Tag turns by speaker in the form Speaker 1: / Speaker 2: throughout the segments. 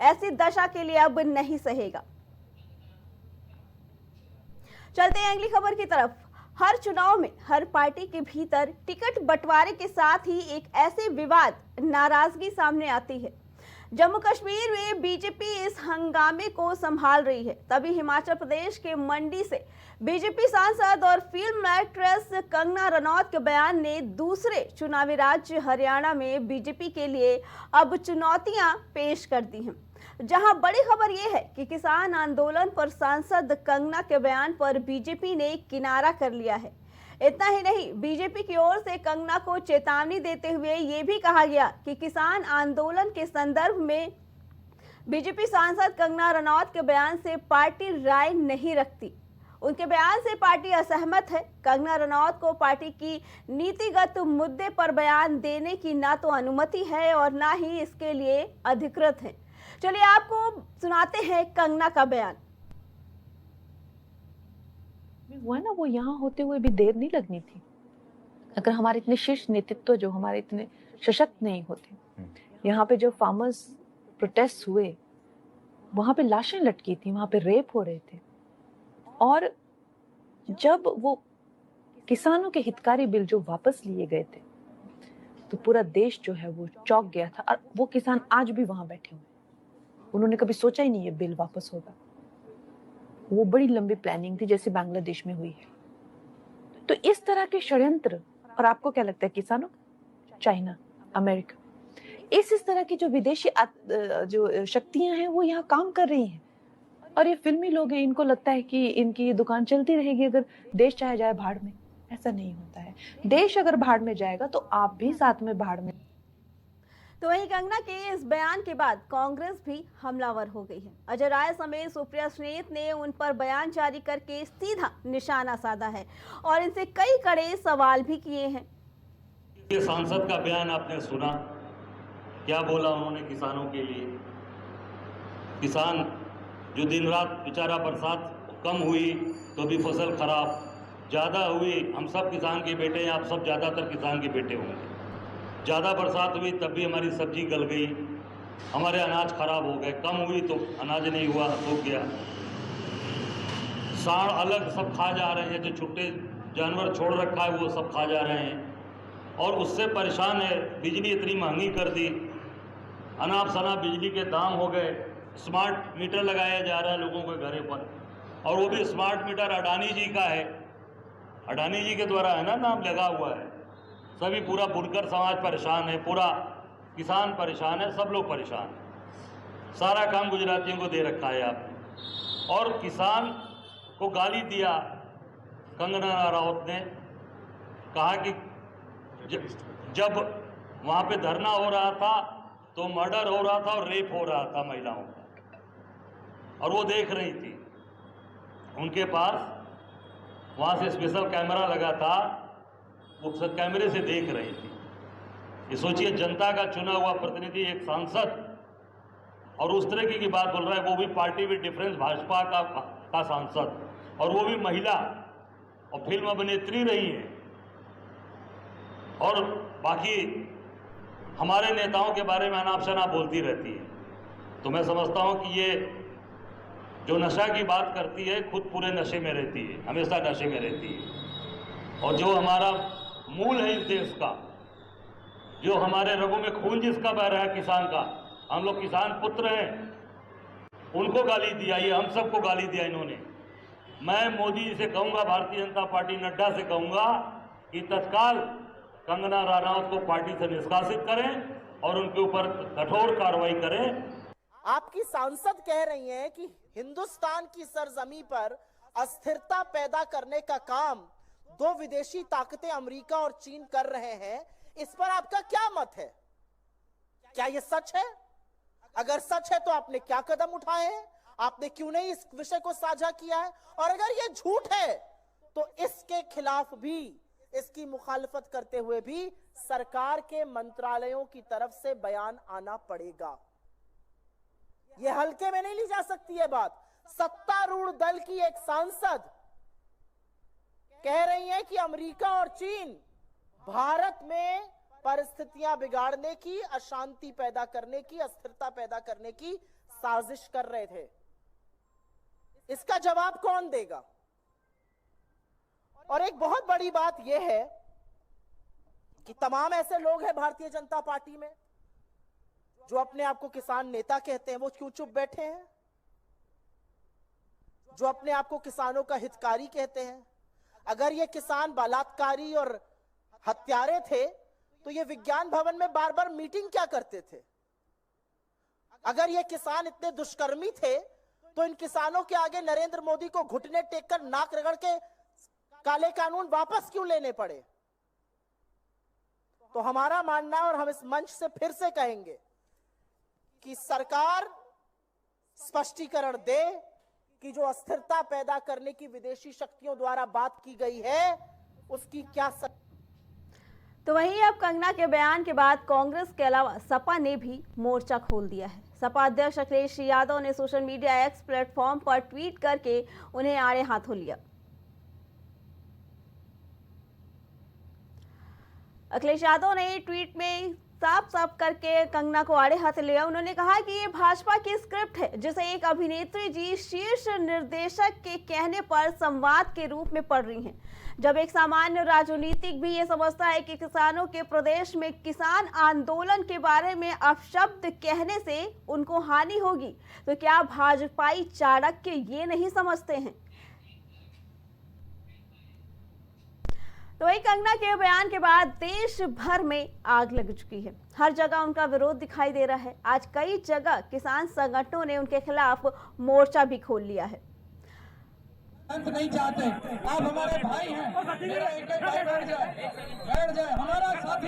Speaker 1: ऐसी दशा के लिए अब नहीं सहेगा। चलते हैं अगली खबर की तरफ। हर चुनाव में हर पार्टी के भीतर टिकट बंटवारे के साथ ही एक ऐसे विवाद, नाराजगी सामने आती है। जम्मू कश्मीर में बीजेपी इस हंगामे को संभाल रही है, तभी हिमाचल प्रदेश के मंडी से बीजेपी सांसद और फिल्म एक्ट्रेस कंगना रनौत के बयान ने दूसरे चुनावी राज्य हरियाणा में बीजेपी के लिए अब चुनौतियां पेश कर दी हैं। जहां बड़ी खबर यह है कि किसान आंदोलन पर सांसद कंगना के बयान पर बीजेपी ने किनारा कर लिया है। इतना ही नहीं, बीजेपी की ओर से कंगना को चेतावनी देते हुए ये भी कहा गया कि किसान आंदोलन के संदर्भ में बीजेपी सांसद कंगना रनौत के बयान से पार्टी राय नहीं रखती। उनके बयान से पार्टी असहमत है। कंगना रनौत को पार्टी की नीतिगत मुद्दे पर बयान देने की ना तो अनुमति है और ना ही इसके लिए अधिकृत है। चलिए आपको सुनाते हैं कंगना का बयान।
Speaker 2: हुआ ना, वो यहाँ होते हुए भी देर नहीं लगनी थी। अगर हमारे इतने शीर्ष नेतृत्व जो हमारे इतने सशक्त नहीं होते, यहाँ पे जो फार्मर्स प्रोटेस्ट हुए, वहां पे लाशें लटकी थी, वहां पे रेप हो रहे थे, और जब वो किसानों के हितकारी बिल जो वापस लिए गए थे तो पूरा देश जो है वो चौंक गया था। और वो किसान आज भी वहां बैठे हुए, उन्होंने कभी सोचा ही नहीं ये बिल वापस होगा। वो बड़ी लंबी प्लानिंग थी, जैसे बांग्लादेश में हुई है। तो इस तरह के षड्यंत्र, और आपको क्या लगता है किसानों, चाइना, अमेरिका, इस तरह की जो विदेशी जो शक्तियां हैं वो यहाँ काम कर रही हैं। और ये फिल्मी लोग हैं, इनको लगता है कि इनकी ये दुकान चलती रहेगी अगर देश चाहे जाए भाड़ में। ऐसा नहीं होता है। देश अगर भाड़ में जाएगा तो आप भी साथ में भाड़ में।
Speaker 1: तो वहीं कंगना के इस बयान के बाद कांग्रेस भी हमलावर हो गई है। अजय राय समेत सुप्रिया सुनीत ने उन पर बयान जारी करके सीधा निशाना साधा है और इनसे कई कड़े सवाल भी किए हैं।
Speaker 3: ये सांसद का बयान आपने सुना, क्या बोला उन्होंने किसानों के लिए। किसान जो दिन रात बेचारा, बरसात कम हुई तो भी फसल खराब, ज़्यादा हुई, हम सब किसान के बेटे हैं, आप सब ज़्यादातर किसान के बेटे होंगे। ज़्यादा बरसात हुई तब भी हमारी सब्जी गल गई, हमारे अनाज खराब हो गए। कम हुई तो अनाज नहीं हुआ, सूख गया। सांड अलग सब खा जा रहे हैं, जो छुट्टे जानवर छोड़ रखा है वो सब खा जा रहे हैं और उससे परेशान है। बिजली इतनी महंगी कर दी, अनाप शनाप बिजली के दाम हो गए। स्मार्ट मीटर लगाया जा रहा है लोगों के घरों पर, और वो भी स्मार्ट मीटर अडानी जी का है, अडानी जी के द्वारा है ना, नाम लगा हुआ है। सभी पूरा बुनकर समाज परेशान है, पूरा किसान परेशान है, सब लोग परेशान हैं। सारा काम गुजरातियों को दे रखा है आपने। और किसान को गाली दिया कंगना रनौत ने, कहा कि जब वहाँ पे धरना हो रहा था तो मर्डर हो रहा था और रेप हो रहा था महिलाओं का, और वो देख रही थी। उनके पास वहाँ से स्पेशल कैमरा लगा था, वो सब कैमरे से देख रही थी। ये सोचिए, जनता का चुना हुआ प्रतिनिधि, एक सांसद, और उस तरह की बात बोल रहा है, वो भी पार्टी विद डिफरेंस, भाजपा का सांसद, और वो भी महिला, और फिल्म अभिनेत्री रही है। और बाकी हमारे नेताओं के बारे में अनाप शनाप बोलती रहती है। तो मैं समझता हूं कि ये जो नशा की बात करती है, खुद पूरे नशे में रहती है, हमेशा नशे में रहती है। और जो हमारा मूल है इस देश का, जो हमारे रगों में खून जिसका बह रहा है, किसान का, हम लोग किसान पुत्र हैं, उनको गाली दिया, ये हम सबको गाली दिया इन्होंने। मैं मोदी जी से कहूंगा, भारतीय जनता पार्टी नड्डा से कहूंगा कि तत्काल कंगना रनौत को पार्टी से निष्कासित करें और उनके ऊपर कठोर कार्रवाई करें।
Speaker 4: आपकी सांसद कह रही हैं कि हिंदुस्तान की सरजमी पर अस्थिरता पैदा करने का काम दो विदेशी ताकतें अमेरिका और चीन कर रहे हैं। इस पर आपका क्या मत है? क्या यह सच है? अगर सच है तो आपने क्या कदम उठाए हैं? आपने क्यों नहीं इस विषय को साझा किया है? और अगर यह झूठ है तो इसके खिलाफ भी, इसकी मुखालफत करते हुए भी सरकार के मंत्रालयों की तरफ से बयान आना पड़ेगा। यह हल्के में नहीं ली जा सकती है बात। सत्तारूढ़ दल की एक सांसद कह रही है कि अमेरिका और चीन भारत में परिस्थितियां बिगाड़ने की, अशांति पैदा करने की, अस्थिरता पैदा करने की साजिश कर रहे थे, इसका जवाब कौन देगा? और एक बहुत बड़ी बात यह है कि तमाम ऐसे लोग हैं भारतीय जनता पार्टी में जो अपने आप को किसान नेता कहते हैं, वो क्यों चुप बैठे हैं? जो अपने आप को किसानों का हितकारी कहते हैं, अगर ये किसान बलात्कारी और हत्यारे थे तो ये विज्ञान भवन में बार बार मीटिंग क्या करते थे? अगर ये किसान इतने दुष्कर्मी थे तो इन किसानों के आगे नरेंद्र मोदी को घुटने टेककर नाक रगड़ के काले कानून वापस क्यों लेने पड़े? तो हमारा मानना है और हम इस मंच से फिर से कहेंगे कि सरकार स्पष्टीकरण दे कि जो अस्थिरता पैदा करने की विदेशी शक्तियों द्वारा बात की गई है उसकी क्या
Speaker 1: तो वहीं अब कंगना के बयान के बाद कांग्रेस के अलावा सपा ने भी मोर्चा खोल दिया है। सपा अध्यक्ष अखिलेश यादव ने सोशल मीडिया एक्स प्लेटफॉर्म पर ट्वीट करके उन्हें आड़े हाथों लिया। अखिलेश यादव ने ट्वीट में साफ साफ करके कंगना को आड़े हाथ लिया। उन्होंने कहा कि ये भाजपा की स्क्रिप्ट है जिसे एक अभिनेत्री जी शीर्ष निर्देशक के कहने पर संवाद के रूप में पढ़ रही हैं। जब एक सामान्य राजनीतिक भी ये समझता है कि किसानों के प्रदेश में किसान आंदोलन के बारे में अपशब्द कहने से उनको हानि होगी, तो क्या भाजपाई चाणक्य ये नहीं समझते हैं? तो वही कंगना के बयान के बाद देश भर में आग लग चुकी है। हर जगह उनका विरोध दिखाई दे रहा है। आज कई जगह किसान संगठनों ने उनके खिलाफ मोर्चा भी खोल लिया है।
Speaker 5: नहीं चाहते, आप हमारे भाई हैं, मेरा एक भाई बैठ जाए, हमारा साथी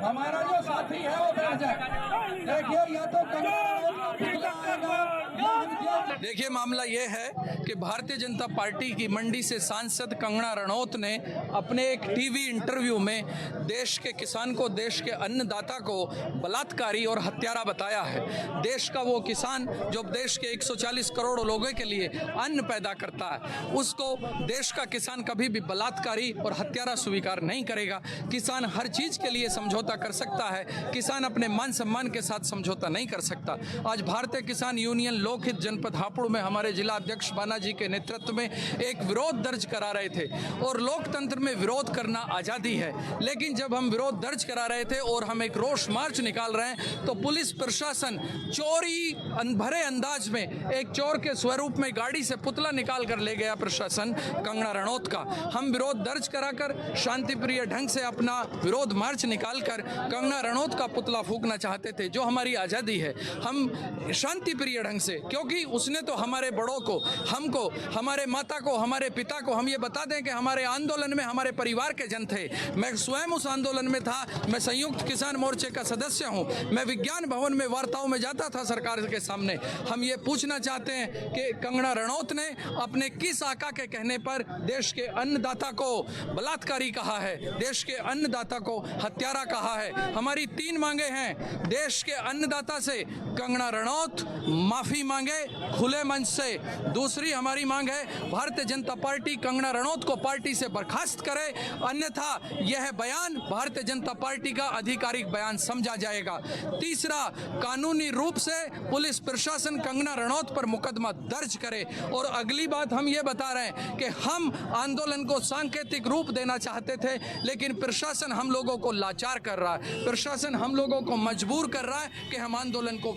Speaker 5: हमारा जो साथी है वो बैठ जाए। देखिए या तो
Speaker 6: देखिए मामला ये है कि भारतीय जनता पार्टी की मंडी से सांसद कंगना रणौत ने अपने एक टीवी इंटरव्यू में देश के किसान को, देश के अन्नदाता को बलात्कारी और हत्यारा बताया है। देश का वो किसान जो देश के 140 करोड़ लोगों के लिए अन्न पैदा करता है, उसको देश का किसान कभी भी बलात्कारी और हत्यारा स्वीकार नहीं करेगा। किसान हर चीज के लिए समझौता कर सकता है, किसान अपने मान सम्मान के साथ समझौता नहीं कर सकता। आज भारतीय किसान यूनियन लोकहित जनपद हापुड़ में हमारे जिला अध्यक्ष बाना जी के नेतृत्व में एक विरोध दर्ज करा रहे थे और लोकतंत्र में विरोध करना आजादी है, लेकिन जब हम विरोध दर्ज करा रहे थे और हम एक रोष मार्च निकाल रहे हैं तो पुलिस प्रशासन चोरी भरे अंदाज में एक चोर के स्वरूप में गाड़ी से पुतला निकाल कर ले गया प्रशासन कंगना रणौत का। हम विरोध दर्ज कराकर शांतिप्रिय ढंग से अपना विरोध मार्च निकालकर कंगना रणौत का पुतला फूंकना चाहते थे, जो हमारी आजादी है। हम शांतिप्रिय ढंग से, क्योंकि उसने तो हमारे बड़ों को, हमको, हमारे माता को, हमारे पिता को, हम ये बता दें कि हमारे आंदोलन में हमारे परिवार के जन थे। मैं स्वयं उस आंदोलन में था। मैं संयुक्त किसान मोर्चे का सदस्य हूं। मैं विज्ञान भवन में वार्ताओं में जाता था सरकार के सामने। हम ये पूछना चाहते हैं कि कंगना रणौत ने अपने किस आका के कहने पर देश के अन्नदाता को बलात्कारी कहा है, देश के अन्नदाता को हत्यारा कहा है। हमारी 3 मांगे हैं। देश के अन्नदाता से कंगना रणौत माफी मांगे खुले मंच से। दूसरी हमारी मांग है भारतीय जनता पार्टी कंगना रणौत को पार्टी से बर्खास्त करे, अन्यथा यह बयान भारतीय जनता पार्टी का आधिकारिक बयान समझा जाएगा। तीसरा, कानूनी रूप से पुलिस प्रशासन कंगना रणौत पर मुकदमा दर्ज करे। और अगली बात हम ये बता रहे हैं कि हम आंदोलन को सांकेतिक रूप देना चाहते थे, लेकिन प्रशासन हम लोगों को लाचार कर रहा है। प्रशासन हम लोगों को मजबूर कर रहा है कि हम आंदोलन को